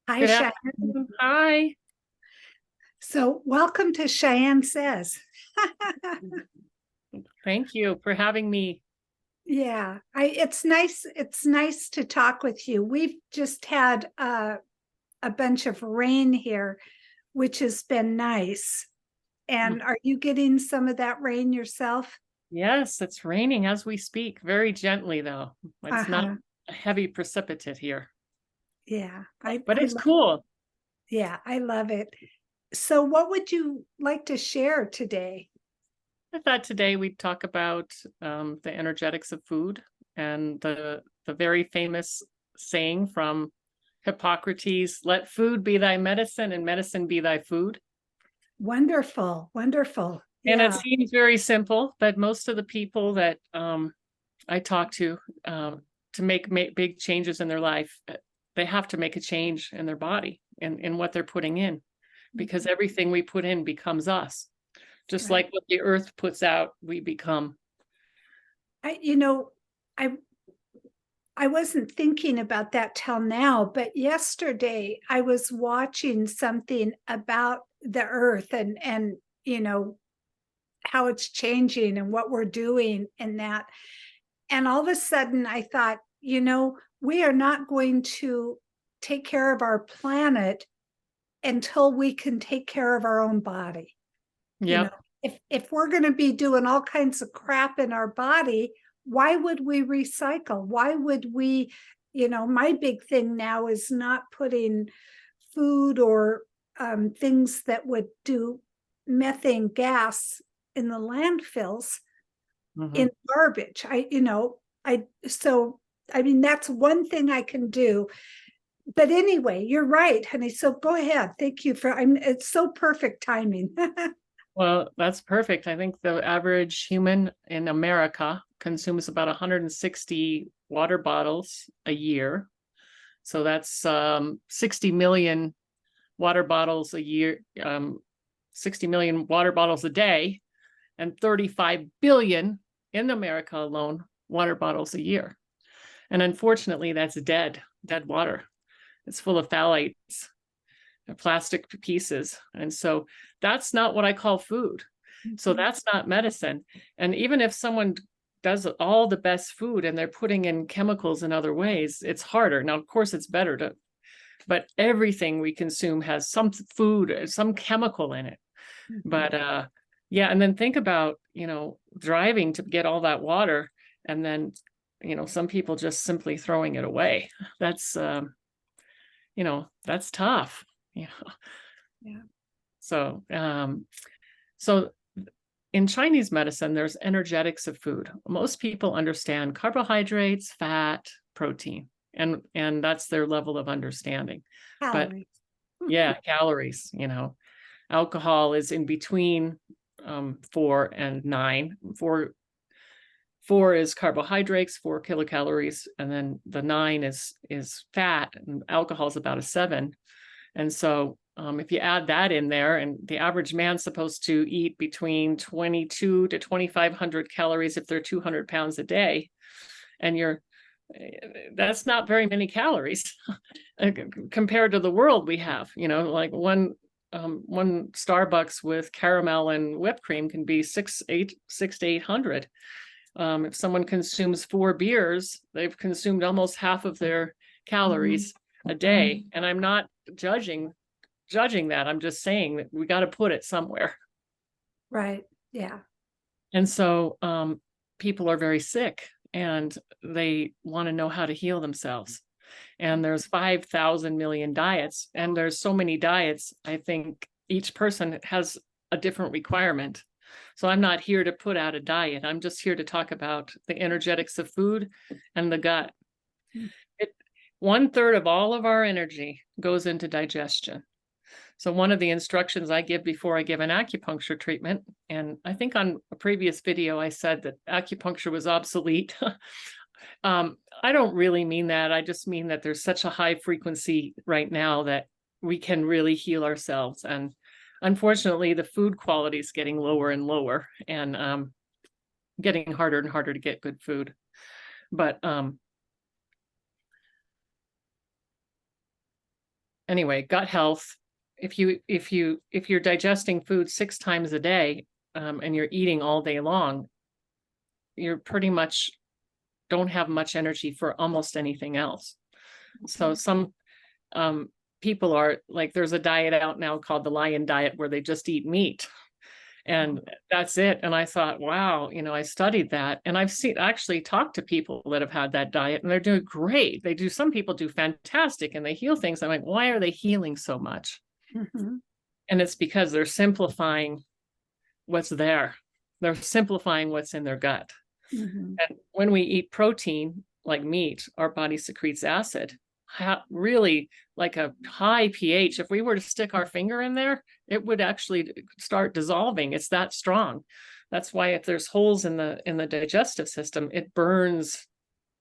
Hi, Good Cheyenne. afternoon. Hi. So, welcome to Cheyenne Says. Thank you for having me. Yeah, it's nice. It's nice to talk with you. We've just had a bunch of rain here, which has been nice. And are you getting some of that rain yourself? Yes, it's raining as we speak, very gently though. It's not Uh-huh. a heavy precipitate here, Yeah, but I it's love. cool. Yeah, I love it. So, what would you like to share today? I thought today we'd talk about the energetics of food and the very famous saying from Hippocrates, let food be thy medicine and medicine be thy food. Wonderful, wonderful. And it Yeah, seems very simple, but most of the people that I talk to make big changes in their life, they have to make a change in their body and in what they're putting in, because everything we put in becomes us. Just right. like what the earth puts out, we become. I, you know, I I wasn't thinking about that till now, but yesterday I was watching something about the earth and how it's changing and what we're doing and that. And all of a sudden I thought, we are not going to take care of our planet until we can take care of our own body. You know, Yep. if we're going to be doing all kinds of crap in our body, why would we recycle? Why would we, my big thing now is not putting food or things that would do methane gas in the landfills Mhm. in garbage. I mean, that's one thing I can do. But anyway, you're right, honey. So go ahead. Thank you it's so perfect timing. Well, that's perfect. I think the average human in America consumes about 160 water bottles a year. So that's 60 million water bottles a year, 60 million water bottles a day, and 35 billion in America alone water bottles a year. And unfortunately, that's dead water. It's full of phthalates, plastic pieces. And so that's not what I call food. So that's not medicine. And even if someone does all the best food and they're putting in chemicals in other ways, it's harder. Now, of course, it's better to, but everything we consume has some food, some chemical in it. But yeah, and then think about, driving to get all that water and then, some people just simply throwing it away. That's that's tough. Yeah. So so in Chinese medicine, there's energetics of food. Most people understand carbohydrates, fat, protein, and that's their level of understanding. But Calories. yeah, calories, alcohol is in between 4 and 9. Four is carbohydrates, 4 kilocalories, and then the 9 is fat, and alcohol is about a 7. And so if you add that in there, and the average man's supposed to eat between 22 to 2,500 calories if they're 200 pounds a day, and that's not very many calories compared to the world we have. Like one Starbucks with caramel and whipped cream can be 600 to 800. If someone consumes 4 beers, they've consumed almost half of their calories a day. And I'm not judging that. I'm just saying that we got to put it somewhere. Right. Yeah. And so people are very sick and they want to know how to heal themselves. And there's 5,000 million diets, and there's so many diets. I think each person has a different requirement. So I'm not here to put out a diet. I'm just here to talk about the energetics of food and the gut. 1/3 of all of our energy goes into digestion. So one of the instructions I give before I give an acupuncture treatment, and I think on a previous video I said that acupuncture was obsolete. I don't really mean that. I just mean that there's such a high frequency right now that we can really heal ourselves. And unfortunately, the food quality is getting lower and lower, and getting harder and harder to get good food. But anyway, gut health. If you're digesting food 6 times a day, and you're eating all day long, you're pretty much don't have much energy for almost anything else. So some people are like, there's a diet out now called the lion diet where they just eat meat and that's it. And I thought, wow, I studied that, and I've actually talked to people that have had that diet and they're doing great. Some people do fantastic and they heal things. I'm like, why are they healing so much? And it's because they're simplifying what's there. They're simplifying what's in their gut. And when we eat protein like meat, our body secretes acid, really like a high pH. If we were to stick our finger in there, it would actually start dissolving. It's that strong. That's why if there's holes in the digestive system, it burns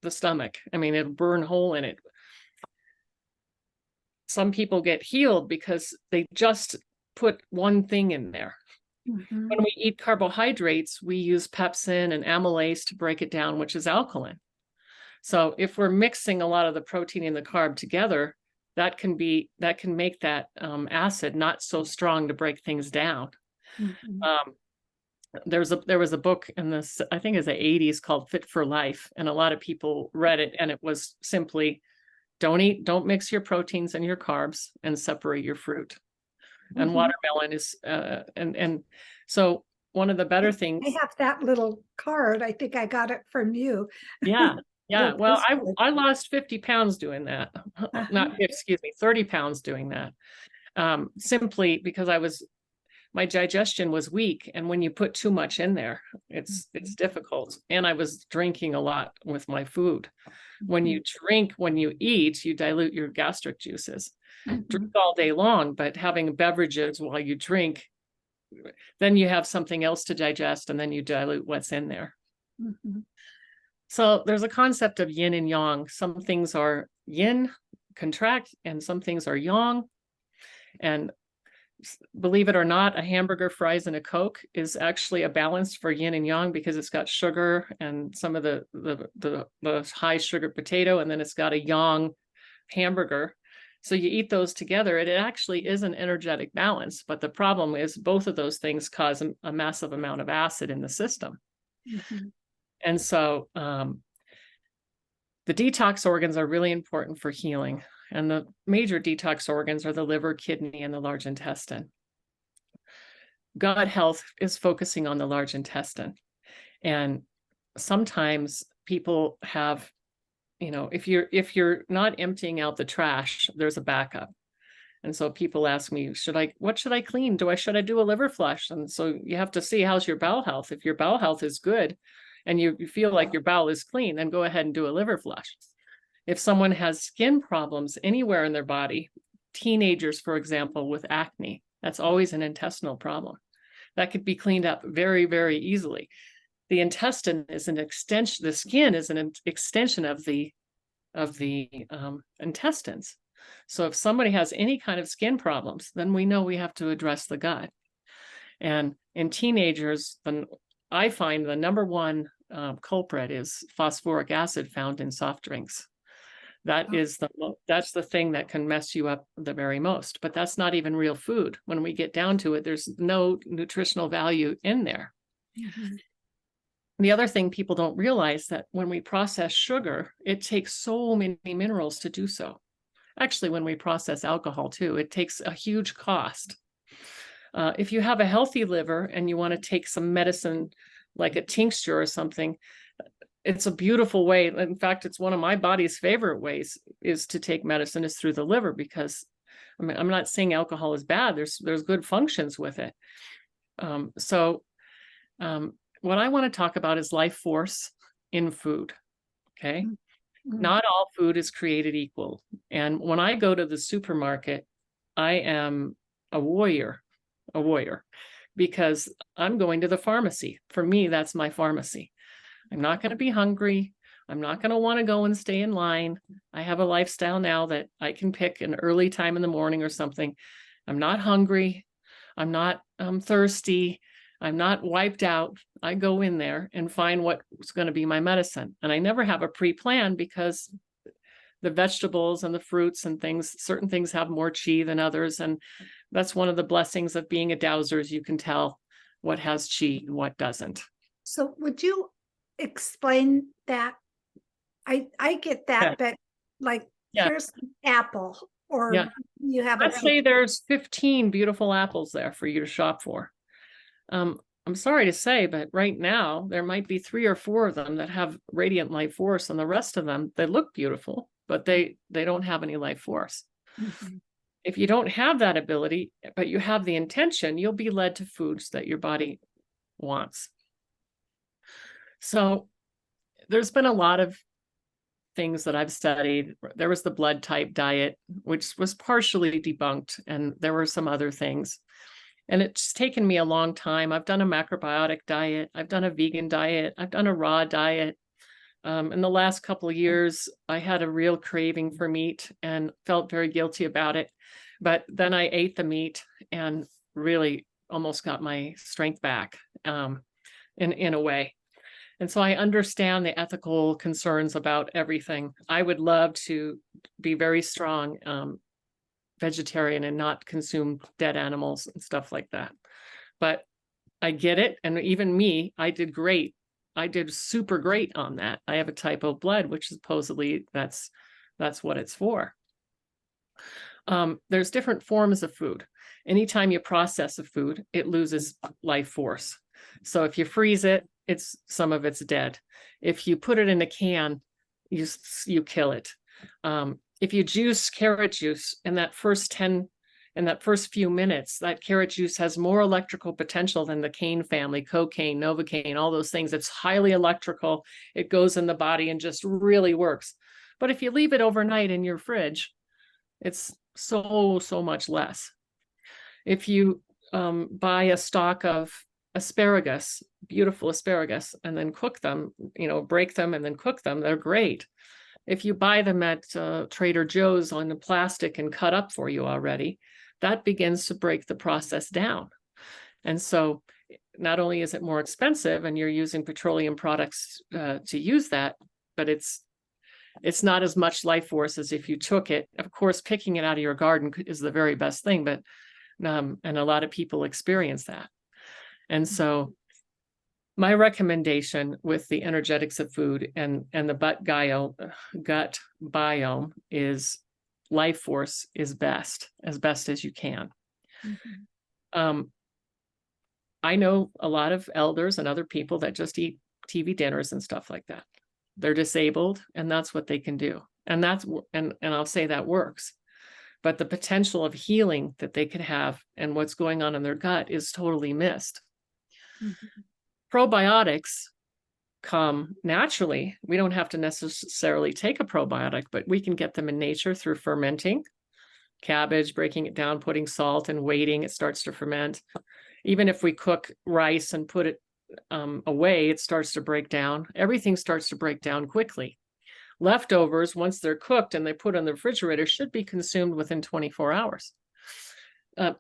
the stomach. I mean, it'll burn a hole in it. Some people get healed because they just put one thing in there. When we eat carbohydrates, we use pepsin and amylase to break it down, which is alkaline. So if we're mixing a lot of the protein and the carb together, that can make that acid not so strong to break things down. There was a book in this, I think, is the 80s called Fit for Life, and a lot of people read it, and it was simply don't mix your proteins and your carbs, and separate your fruit. And watermelon is and so one of the better things. I have that little card. I think I got it from you. Yeah. Well, I lost 50 pounds doing that. Excuse me, 30 pounds doing that. Simply because my digestion was weak. And when you put too much in there, it's difficult. And I was drinking a lot with my food. When you eat, you dilute your gastric juices. Drink all day long, but having beverages while you drink, then you have something else to digest, and then you dilute what's in there. So there's a concept of yin and yang. Some things are yin, contract, and some things are yang. And believe it or not, a hamburger, fries, and a Coke is actually a balance for yin and yang, because it's got sugar and some of the high sugar potato, and then it's got a yang hamburger. So you eat those together, and it actually is an energetic balance. But the problem is both of those things cause a massive amount of acid in the system. And so the detox organs are really important for healing. And the major detox organs are the liver, kidney, and the large intestine. Gut health is focusing on the large intestine. And sometimes people have, if you're not emptying out the trash, there's a backup. And so people ask me, what should I clean? Should I do a liver flush? And so you have to see, how's your bowel health? If your bowel health is good and you feel like your bowel is clean, then go ahead and do a liver flush. If someone has skin problems anywhere in their body, teenagers, for example, with acne, that's always an intestinal problem. That could be cleaned up very, very easily. The intestine is an extension, the skin is an extension of the intestines. So if somebody has any kind of skin problems, then we know we have to address the gut. And in teenagers, I find the number one culprit is phosphoric acid found in soft drinks. That's the thing that can mess you up the very most. But that's not even real food. When we get down to it, there's no nutritional value in there. The other thing people don't realize, that when we process sugar, it takes so many minerals to do so. Actually, when we process alcohol too, it takes a huge cost. If you have a healthy liver and you want to take some medicine, like a tincture or something, it's a beautiful way. In fact, it's one of my body's favorite ways is to take medicine is through the liver, because I'm not saying alcohol is bad. There's good functions with it. What I want to talk about is life force in food. Okay. Not all food is created equal. And when I go to the supermarket, I am a warrior, because I'm going to the pharmacy. For me, that's my pharmacy. I'm not going to be hungry. I'm not going to want to go and stay in line. I have a lifestyle now that I can pick an early time in the morning or something. I'm not hungry. I'm not thirsty. I'm not wiped out. I go in there and find what's going to be my medicine. And I never have a pre-plan, because the vegetables and the fruits and things. Certain things have more chi than others. And that's one of the blessings of being a dowser, is you can tell what has chi and what doesn't. So would you explain that? I get Yeah. that, but like, Yeah. here's an apple, or Yeah. you have a Let's say there's 15 beautiful apples there for you to shop for. I'm sorry to say, but right now there might be 3 or 4 of them that have radiant life force, and the rest of them, they look beautiful, but they don't have any life force. Mhm. If you don't have that ability, but you have the intention, you'll be led to foods that your body wants. So there's been a lot of things that I've studied. There was the blood type diet, which was partially debunked, and there were some other things. And it's taken me a long time. I've done a macrobiotic diet. I've done a vegan diet. I've done a raw diet. In the last couple of years, I had a real craving for meat and felt very guilty about it. But then I ate the meat and really almost got my strength back, in a way. And so I understand the ethical concerns about everything. I would love to be very strong vegetarian and not consume dead animals and stuff like that. But I get it. And even me, I did great. I did super great on that. I have a type O blood, which supposedly that's what it's for. There's different forms of food. Anytime you process a food, it loses life force. So if you freeze it, some of it's dead. If you put it in a can, you kill it. If you juice carrot juice in that first few minutes, that carrot juice has more electrical potential than the cane family, cocaine, novocaine, all those things. It's highly electrical. It goes in the body and just really works. But if you leave it overnight in your fridge, it's so much less. If you buy a stalk of asparagus, beautiful asparagus, and then cook them, break them and then cook them, they're great. If you buy them at Trader Joe's on the plastic and cut up for you already, that begins to break the process down. And so not only is it more expensive and you're using petroleum products to use that, but it's not as much life force as if you took it. Of course, picking it out of your garden is the very best thing, but and a lot of people experience that. And so my recommendation with the energetics of food and the gut biome is life force is best, as best as you can. Mm-hmm. I know a lot of elders and other people that just eat TV dinners and stuff like that. They're disabled and that's what they can do. And and I'll say that works. But the potential of healing that they could have and what's going on in their gut is totally missed. Mm-hmm. Probiotics come naturally. We don't have to necessarily take a probiotic, but we can get them in nature through fermenting cabbage, breaking it down, putting salt and waiting, it starts to ferment. Even if we cook rice and put it away, it starts to break down. Everything starts to break down quickly. Leftovers, once they're cooked and they put in the refrigerator, should be consumed within 24 hours.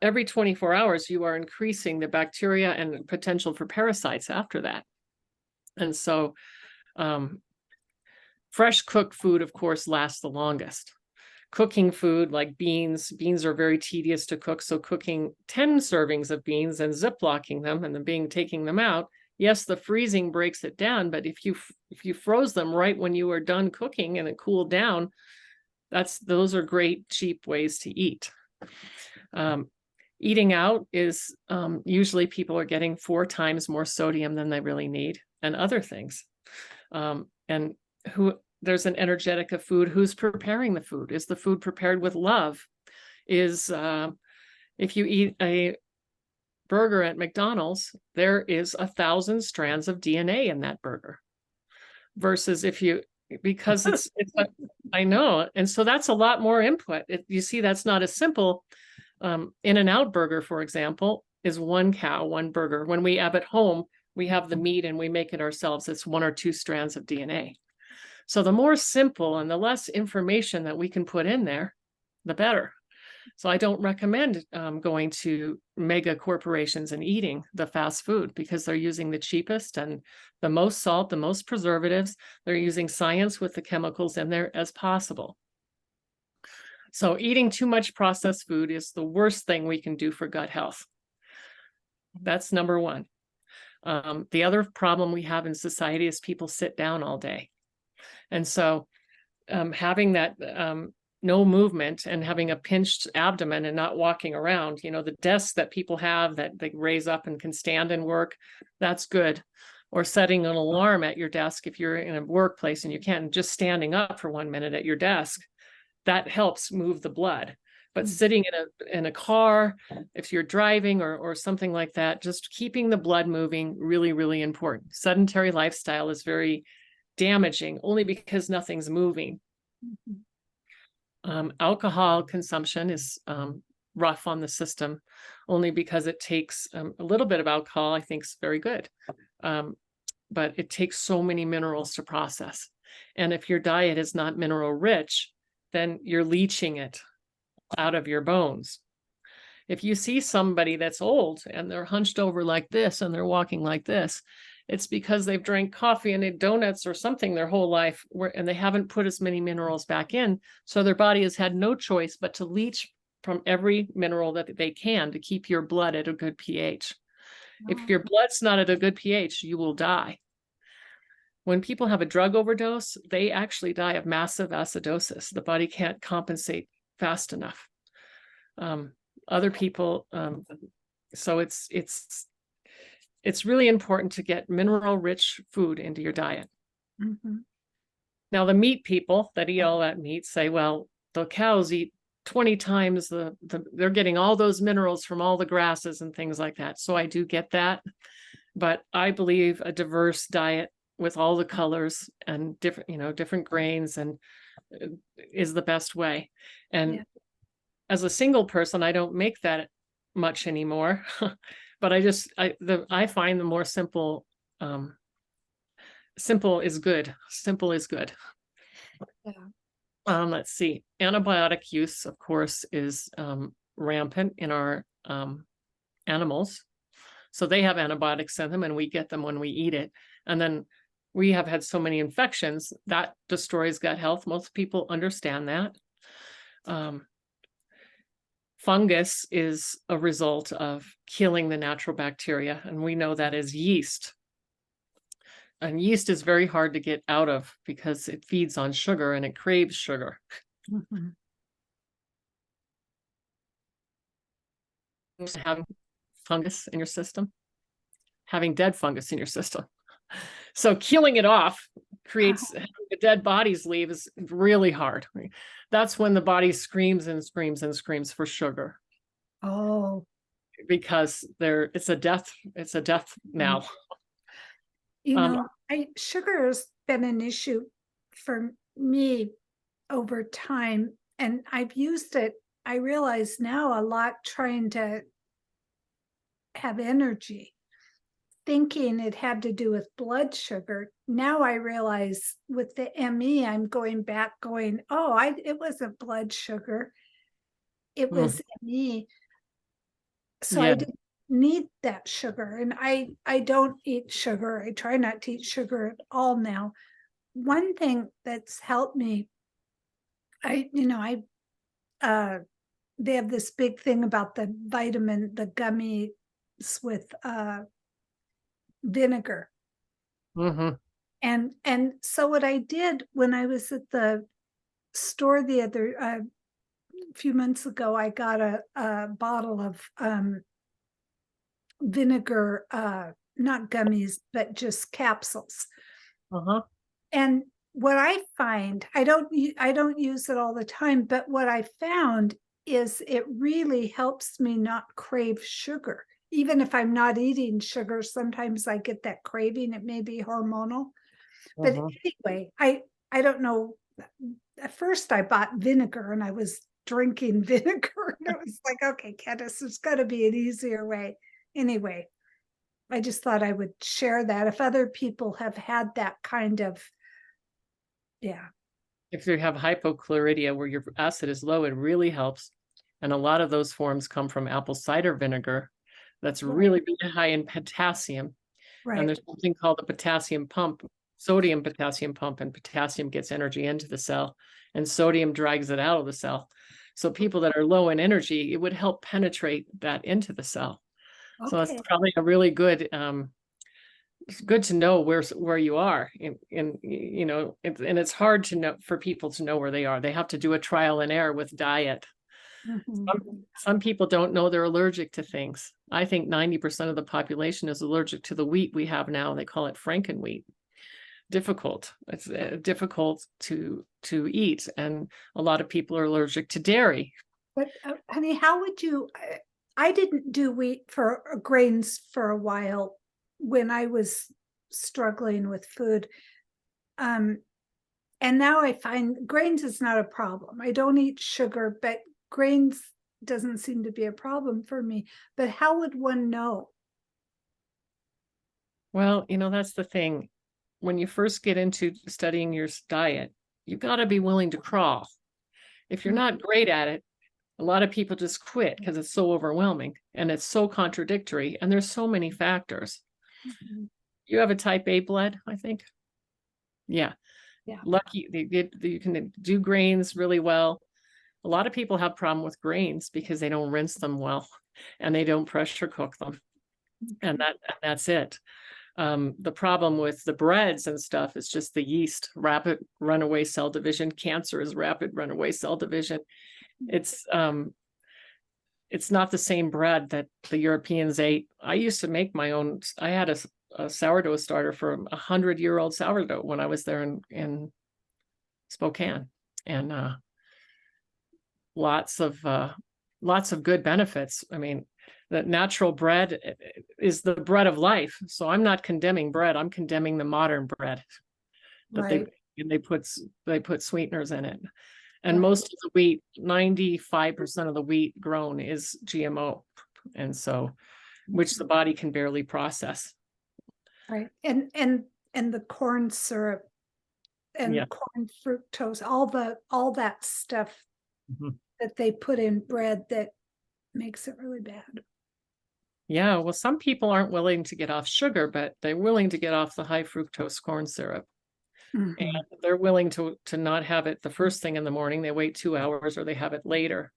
Every 24 hours, you are increasing the bacteria and potential for parasites after that. And so fresh cooked food, of course, lasts the longest. Cooking food like beans are very tedious to cook. So cooking 10 servings of beans and Ziplocking them and then taking them out, yes, the freezing breaks it down, but if you froze them right when you were done cooking and it cooled down, those are great, cheap ways to eat. Eating out is usually people are getting 4 times more sodium than they really need and other things. And there's an energetic of food. Who's preparing the food? Is the food prepared with love? If you eat a burger at McDonald's, there is 1,000 strands of DNA in that burger. Versus because I know. And so that's a lot more input. You see, that's not as simple. In-N-Out burger, for example, is 1 cow, 1 burger. When we have at home, we have the meat and we make it ourselves. It's 1 or 2 strands of DNA. So the more simple and the less information that we can put in there, the better. So I don't recommend going to mega corporations and eating the fast food because they're using the cheapest and the most salt, the most preservatives. They're using science with the chemicals in there as possible. So eating too much processed food is the worst thing we can do for gut health. That's number one. The other problem we have in society is people sit down all day. And so having that no movement and having a pinched abdomen and not walking around, the desks that people have that they raise up and can stand and work, that's good. Or setting an alarm at your desk if you're in a workplace and you can't, just standing up for 1 minute at your desk, that helps move the blood. But sitting in a car, if you're driving or something like that, just keeping the blood moving, really, really important. Sedentary lifestyle is very damaging only because nothing's moving. Alcohol consumption is rough on the system only because it takes a little bit of alcohol, I think is very good. But it takes so many minerals to process. And if your diet is not mineral rich, then you're leaching it out of your bones. If you see somebody that's old and they're hunched over like this and they're walking like this, it's because they've drank coffee and ate donuts or something their whole life and they haven't put as many minerals back in. So their body has had no choice but to leach from every mineral that they can to keep your blood at a good pH. If your blood's not at a good pH, you will die. When people have a drug overdose, they actually die of massive acidosis. The body can't compensate fast enough. Other people, so it's really important to get mineral-rich food into your diet. Now, the meat people that eat all that meat say, well, the cows eat 20 times they're getting all those minerals from all the grasses and things like that. So I do get that. But I believe a diverse diet with all the colors and different grains and is the best way. And as a single person, I don't make that much anymore. But I find the more simple is good. Simple is good. Let's see. Antibiotic use, of course, is rampant in our animals. So they have antibiotics in them and we get them when we eat it. And then we have had so many infections that destroys gut health. Most people understand that. Fungus is a result of killing the natural bacteria, and we know that is yeast. And yeast is very hard to get out of because it feeds on sugar and it craves sugar. Having fungus in your system, having dead fungus in your system. So killing it off creates the dead bodies leave is really hard. That's when the body screams and screams and screams for sugar. Oh, because it's a death now. Sugar has been an issue for me over time, and I've used it, I realize now, a lot trying to have energy, thinking it had to do with blood sugar. Now I realize with the ME, I'm going back going, it wasn't blood sugar. It was ME. So I didn't need that sugar. And I don't eat sugar. I try not to eat sugar at all now. One thing that's helped me, they have this big thing about the gummies with vinegar. And so what I did when I was at the store a few months ago, I got a bottle of vinegar, not gummies, but just capsules. And what I find, I don't use it all the time, but what I found is it really helps me not crave sugar. Even if I'm not eating sugar, sometimes I get that craving. It may be hormonal. But anyway, I don't know. At first I bought vinegar and I was drinking vinegar. And it was like, okay, Candace, there's got to be an easier way. Anyway, I just thought I would share that if other people have had that kind of, If you have hypochlorhydria where your acid is low, it really helps. And a lot of those forms come from apple cider vinegar that's really, really high in potassium. And there's something called the potassium pump, sodium potassium pump, and potassium gets energy into the cell and sodium drags it out of the cell. So people that are low in energy, it would help penetrate that into the cell. So it's Okay. probably a really good, it's good to know where you are in you know, and it's hard to know for people to know where they are. They have to do a trial and error with diet. Mhm. Some people don't know they're allergic to things. I think 90% of the population is allergic to the wheat we have now. They call it Frankenwheat. Difficult. It's difficult to eat, and a lot of people are allergic to dairy. But honey, how would you? I didn't do wheat for grains for a while when I was struggling with food. Um, and now I find grains is not a problem. I don't eat sugar, but grains doesn't seem to be a problem for me. But how would one know? Well, you know, that's the thing. When you first get into studying your diet, you've got to be willing to crawl. If you're not great at it, a lot of people just quit because it's so overwhelming and it's so contradictory, and there's so many factors. Mhm. You have a type A blood, I think. Yeah. Yeah. Lucky you can do grains really well. A lot of people have problem with grains because they don't rinse them well and they don't pressure cook them. And that's it. The problem with the breads and stuff is just the yeast, rapid runaway cell division. Cancer is rapid runaway cell division. It's not the same bread that the Europeans ate. I used to make my own. I had a sourdough starter for 100-year-old sourdough when I was there in Spokane, and lots of good benefits. I mean, the natural bread is the bread of life. So I'm not condemning bread. I'm condemning the modern bread that Right. they put sweeteners in it. And Right. most of the wheat, 95% of the wheat grown is GMO. And so, which the body can barely process. Right. And the corn syrup Yeah. and corn fructose, all that stuff Mhm. that they put in bread that makes it really bad. Yeah. Well, some people aren't willing to get off sugar, but they're willing to get off the high fructose corn syrup. And Mhm. they're willing to not have it the first thing in the morning. They wait 2 hours or they have it later.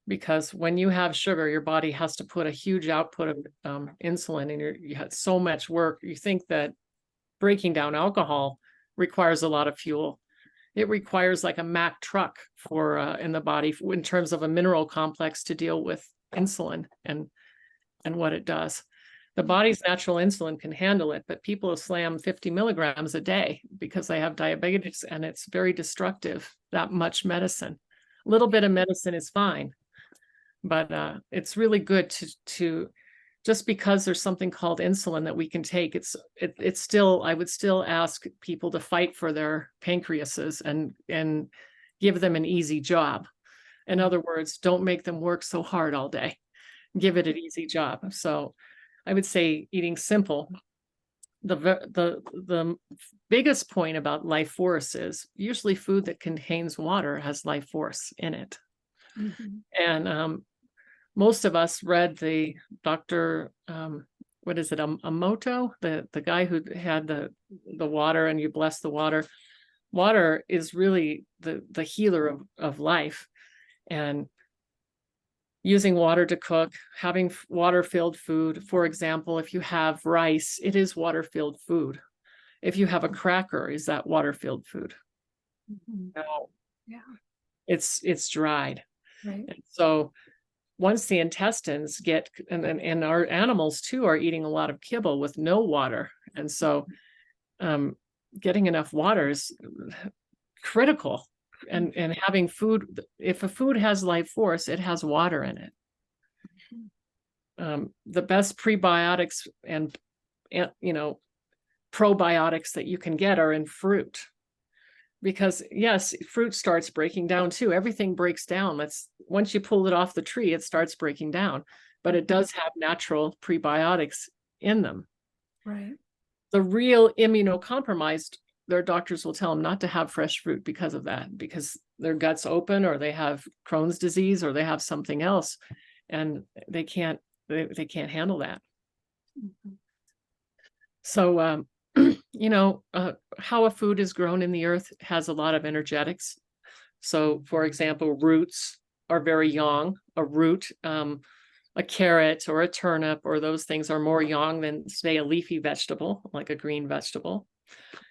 Because when you have sugar, your body has to put a huge output of insulin, and you have so much work. You think that breaking down alcohol requires a lot of fuel. It requires like a Mack truck for in the body in terms of a mineral complex to deal with insulin and what it does. The body's natural insulin can handle it, but people slam 50 milligrams a day because they have diabetes, and it's very destructive, that much medicine. A little bit of medicine is fine, but it's really good to just because there's something called insulin that we can take. It's still, I would still ask people to fight for their pancreases and give them an easy job. In other words, don't make them work so hard all day. Give it an easy job. So I would say eating simple. The biggest point about life force is usually food that contains water has life force in it. Mhm. And most of us read the Dr. What is it, Emoto, the guy who had the water, and you bless the water. Water is really the healer of life, and using water to cook, having water-filled food. For example, if you have rice, it is water-filled food. If you have a cracker, is that water-filled food? Mhm. No, Yeah. it's dried. Right. And so once the intestines get, and our animals too are eating a lot of kibble with no water. And so getting enough water is critical. And having food, if a food has life force, it has water in it. The best prebiotics and probiotics that you can get are in fruit. Because yes, fruit starts breaking down too. Everything breaks down. That's once you pull it off the tree, it starts breaking down, but it does have natural prebiotics in them. Right. The real immunocompromised, their doctors will tell them not to have fresh fruit because of that, because their gut's open, or they have Crohn's disease, or they have something else, and they can't handle that. Mhm. So how a food is grown in the earth has a lot of energetics. So, for example, roots, are very yang. A root, a carrot or a turnip or those things are more yang than, say, a leafy vegetable, like a green vegetable.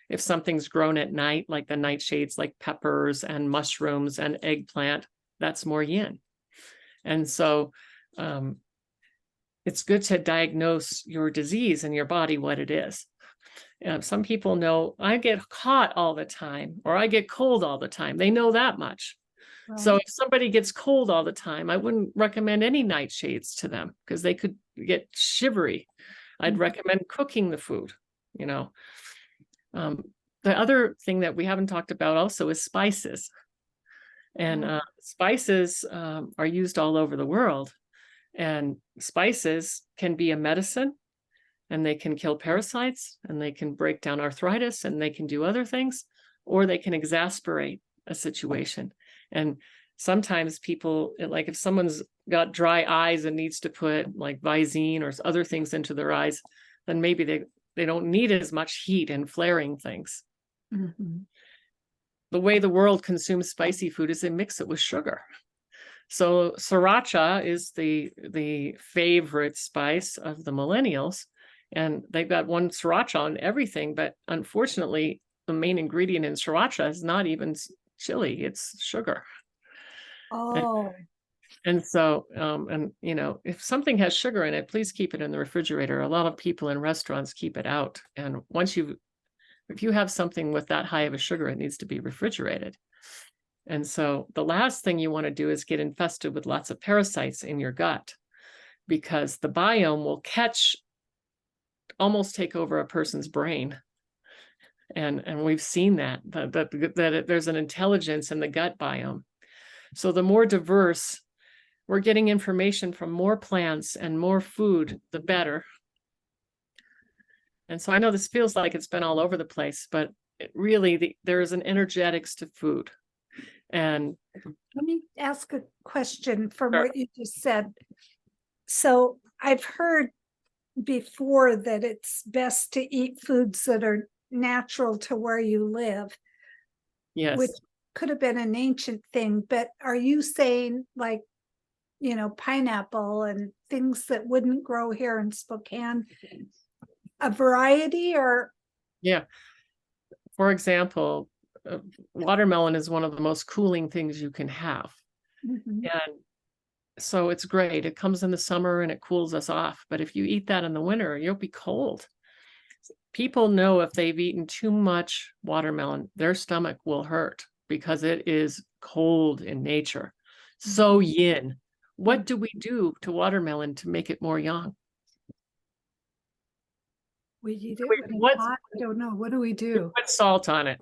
If something's grown at night, like the nightshades, like peppers and mushrooms and eggplant, that's more yin. And so it's good to diagnose your disease in your body, what it is. Some people know I get hot all the time, or I get cold all the time. They know that much. So Right. if somebody gets cold all the time, I wouldn't recommend any nightshades to them because they could get shivery. I'd Mhm. recommend cooking the food, you know. The other thing that we haven't talked about also is spices. And spices are used all over the world. And spices can be a medicine, and they can kill parasites, and they can break down arthritis, and they can do other things, or they can exasperate a situation. And sometimes people, like if someone's got dry eyes and needs to put like Visine or other things into their eyes, then maybe they don't need as much heat and flaring things. Mhm. The way the world consumes spicy food is they mix it with sugar. So sriracha is the favorite spice of the millennials, and they've got one sriracha on everything. But unfortunately, the main ingredient in sriracha is not even chili; it's sugar. And, Oh, and so, and you know, if something has sugar in it, please keep it in the refrigerator. A lot of people in restaurants keep it out, and if you have something with that high of a sugar, it needs to be refrigerated. And so the last thing you want to do is get infested with lots of parasites in your gut, because the biome will almost take over a person's brain. And we've seen that there's an intelligence in the gut biome. So the more diverse we're getting information from, more plants and more food, the better. And so I know this feels like it's been all over the place, but there is an energetics to food. And let me ask a question from sure. what you just said. So I've heard before that it's best to eat foods that are natural to where you live, which Yes. could have been an ancient thing, but are you saying like, pineapple and things that wouldn't grow here in Spokane, a variety or? Yeah. For example, watermelon is one of the most cooling things you can have. Mhm. And so it's great. It comes in the summer and it cools us off. But if you eat that in the winter, you'll be cold. People know if they've eaten too much watermelon, their stomach will hurt because it is cold in nature. So yin. What do we do to watermelon to make it more yang? We eat it We when it's put, hot. I don't know. What do we we do? put salt on it.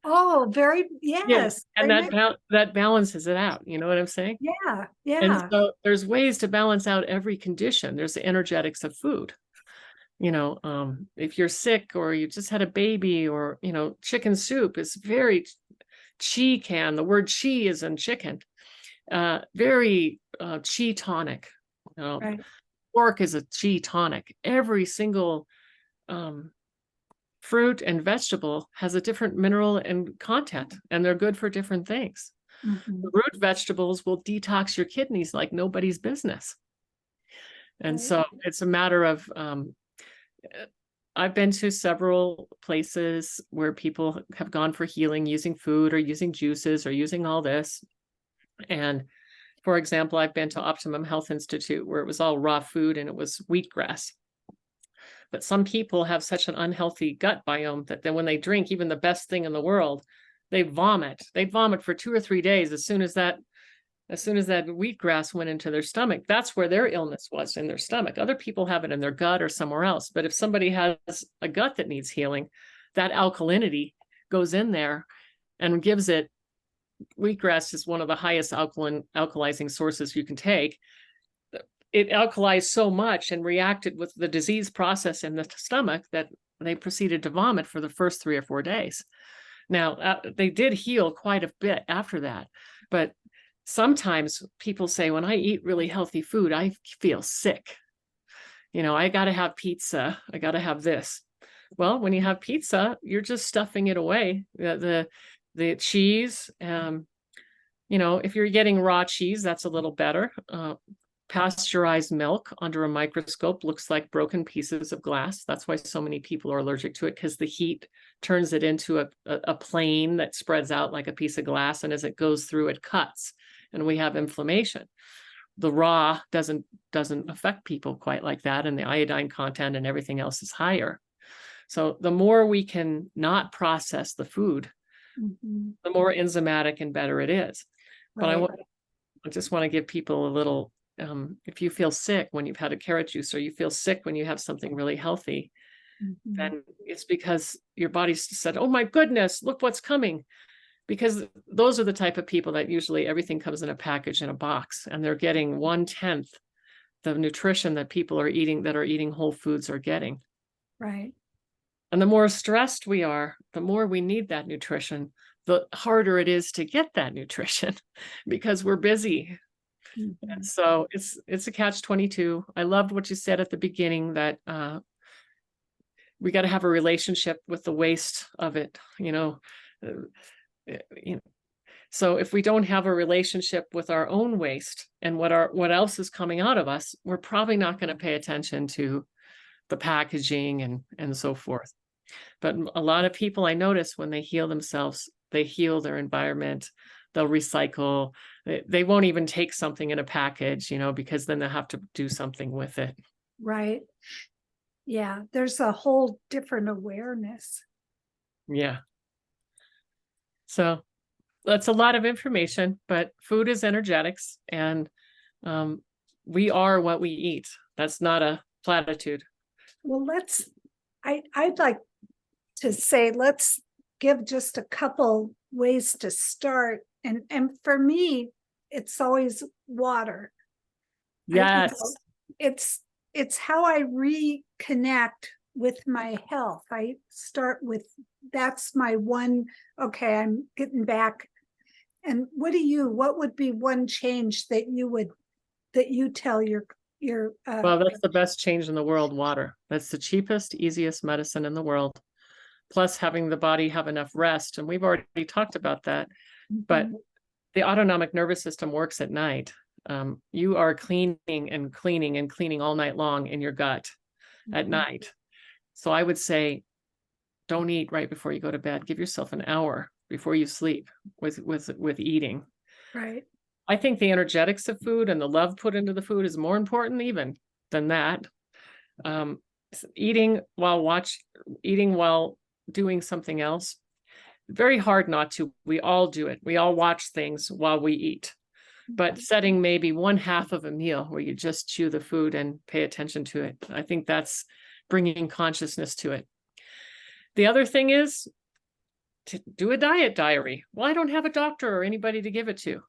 Oh, Yeah. yes. And Very nice. that balances it out. You know what I'm saying? Yeah, And yeah. so there's ways to balance out every condition. There's the energetics of food. If you're sick or you just had a baby, or, chicken soup is very chi can. The word chi is in chicken. Very chi tonic. Right. Pork is a chi tonic. Every single fruit and vegetable has a different mineral and content, and they're good for different things. The Mhm. root vegetables will detox your kidneys like nobody's business. And Right. so it's a matter of, I've been to several places where people have gone for healing using food or using juices or using all this. And for example, I've been to Optimum Health Institute where it was all raw food and it was wheatgrass. But some people have such an unhealthy gut biome that then when they drink even the best thing in the world, they vomit. They vomit for 2 or 3 days as soon as that wheatgrass went into their stomach. That's where their illness was, in their stomach. Other people have it in their gut or somewhere else. But if somebody has a gut that needs healing, that alkalinity goes in there and gives it. Wheatgrass is one of the highest alkalizing sources you can take. It alkalized so much and reacted with the disease process in the stomach that they proceeded to vomit for the first 3 or 4 days. Now, they did heal quite a bit after that, but sometimes people say, when I eat really healthy food, I feel sick. I got to have pizza. I got to have this. Well, when you have pizza, you're just stuffing it away. The cheese, If you're getting raw cheese, that's a little better. Pasteurized milk under a microscope looks like broken pieces of glass. That's why so many people are allergic to it, because the heat turns it into a plane that spreads out like a piece of glass. And as it goes through, it cuts and we have inflammation. The raw doesn't affect people quite like that. And the iodine content and everything else is higher. So the more we can not process the food, the more enzymatic and better it is. But Right. I just want to give people a little, if you feel sick when you've had a carrot juice, or you feel sick when you have something really healthy, then it's because your body's said, oh my goodness, look what's coming. Because those are the type of people that usually everything comes in a package in a box, and they're getting 1/10 the nutrition that people are eating that are eating whole foods are getting. Right. And the more stressed we are, the more we need that nutrition, the harder it is to get that nutrition because we're busy. And so it's a catch-22. I loved what you said at the beginning, that we got to have a relationship with the waste of it, So if we don't have a relationship with our own waste and what else is coming out of us, we're probably not going to pay attention to the packaging and so forth. But a lot of people I notice, when they heal themselves, they heal their environment, they'll recycle. They won't even take something in a package, because then they'll have to do something with it. Right. Yeah, there's a whole different awareness. Yeah. So that's a lot of information, but food is energetics, and we are what we eat. That's not a platitude. Well, I'd like to say, let's give just a couple ways to start. And for me, it's always water. Yes. It's how I reconnect with my health. I start with, that's my one, okay, I'm getting back. And what would be one change that you tell your Well, that's the best change in the world, water. That's the cheapest, easiest medicine in the world. Plus having the body have enough rest. And we've already talked about that, but the autonomic nervous system works at night. You are cleaning and cleaning and cleaning all night long in your gut at night. So I would say, don't eat right before you go to bed. Give yourself an hour before you sleep with eating. Right. I think the energetics of food and the love put into the food is more important even than that. Eating while doing something else, very hard not to. We all do it. We all watch things while we eat. But setting maybe 1/2 of a meal where you just chew the food and pay attention to it, I think that's bringing consciousness to it. The other thing is to do a diet diary. Well, I don't have a doctor or anybody to give it to.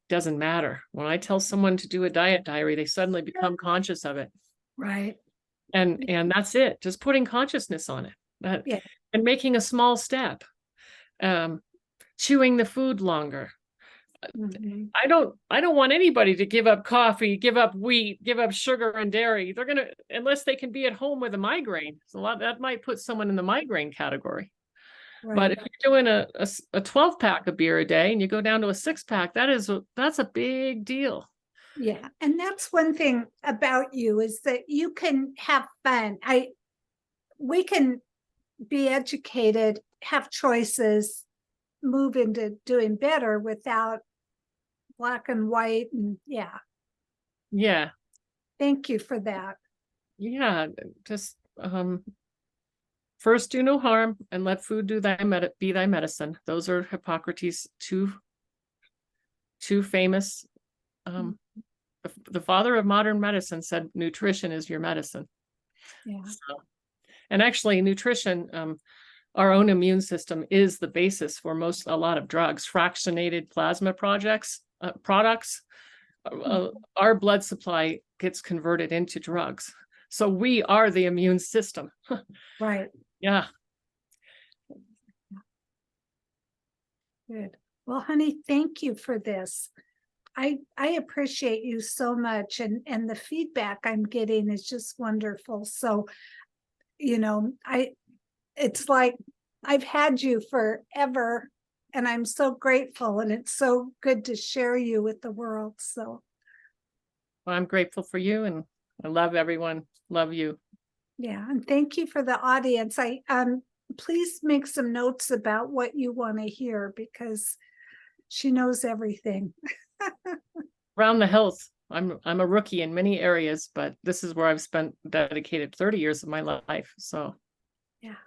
Doesn't matter. When I tell someone to do a diet diary, they suddenly become conscious of it. Right. And that's it. Just putting consciousness on it. Yeah. And making a small step. Chewing the food longer. I don't want anybody to give up coffee, give up wheat, give up sugar and dairy. They're gonna, unless they can be at home with a migraine. So that might put someone in the migraine category. Right. But if you're doing a 12-pack of beer a day and you go down to a 6-pack, that's a big deal. Yeah. And that's one thing about you, is that you can have fun. We can be educated, have choices, move into doing better without black and white. And Yeah. Thank you for that. Yeah. Just first do no harm and let food be thy medicine. Those are Hippocrates' two famous. The father of modern medicine said nutrition is your medicine. Yeah. So, and actually nutrition, our own immune system is the basis for a lot of drugs. Fractionated plasma products, our blood supply gets converted into drugs. So we are the immune system. Right. Yeah. Good. Well, honey, thank you for this. I appreciate you so much, and the feedback I'm getting is just wonderful. So, it's like I've had you forever, and I'm so grateful, and it's so good to share you with the world. So Well, I'm grateful for you, and I love everyone. Love you. yeah, and thank you for the audience. I please make some notes about what you want to hear, because she knows everything. Around the hills. I'm a rookie in many areas, but this is where I've spent dedicated 30 years of my life. So Yeah,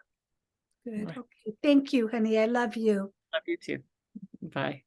good. I Okay. Thank you, honey. I love you. love you too. Bye.